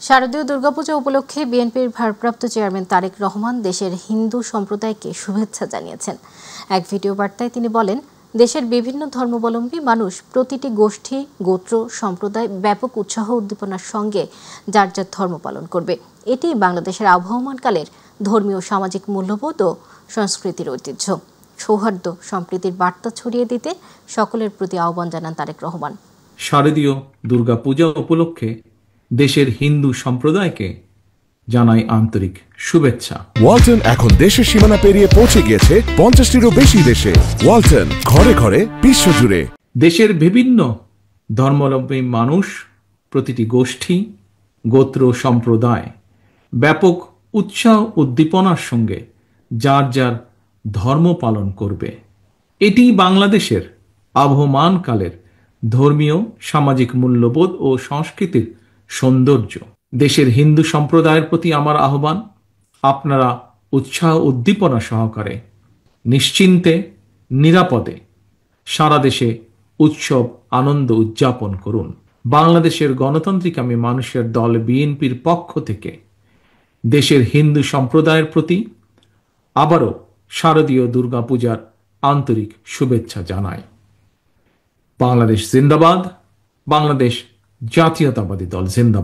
শারদীয় দুর্গাপূজা উপলক্ষে বিএনপির ভারপ্রাপ্ত চেয়ারম্যান তারেক রহমান দেশের হিন্দু সম্প্রদায়কে শুভেচ্ছা জানিয়েছেন। এক ভিডিও বার্তায় তিনি বলেন, দেশের বিভিন্ন ধর্মাবলম্বী মানুষ প্রতিটি গোষ্ঠী, গোত্র, সম্প্রদায় ব্যাপক উৎসাহ উদ্দীপনার সঙ্গে যার যার ধর্ম পালন করবে। এটি বাংলাদেশের আবহমানকালের ধর্মীয় সামাজিক মূল্যবোধ ও সংস্কৃতির ঐতিহ্য। সৌহার্দ্য সম্প্রীতির বার্তা ছড়িয়ে দিতে সকলের প্রতি আহ্বান জানান তারেক রহমান। শারদীয় দুর্গাপূজা উপলক্ষে দেশের হিন্দু সম্প্রদায়কে জানাই আন্তরিক শুভেচ্ছা। ওয়ালটন এখন দেশের সীমানা পেরিয়ে পৌঁছে গিয়েছে 50টিরও বেশি দেশে। ওয়ালটন, ঘরে ঘরে, বিশ্বজুড়ে। দেশের বিভিন্ন ধর্মাবলম্বী মানুষ প্রতিটি গোষ্ঠী, গোত্র, সম্প্রদায় ব্যাপক উৎসাহ উদ্দীপনার সঙ্গে যার যার ধর্ম পালন করবে। এটি বাংলাদেশের আবহমানকালের ধর্মীয় সামাজিক মূল্যবোধ ও সংস্কৃতির সৌন্দর্য। দেশের হিন্দু সম্প্রদায়ের প্রতি আমার আহ্বান, আপনারা উৎসাহ উদ্দীপনা সহকারে নিশ্চিন্তে নিরাপদে সারা দেশে উৎসব আনন্দ উদযাপন করুন। বাংলাদেশের গণতান্ত্রিকামী মানুষের দল বিএনপির পক্ষ থেকে দেশের হিন্দু সম্প্রদায়ের প্রতি আবারও শারদীয় দুর্গাপূজার আন্তরিক শুভেচ্ছা জানাই। বাংলাদেশ জিন্দাবাদ, বাংলাদেশ জাতীয়তাবাদী দল জিন্দাবাদ।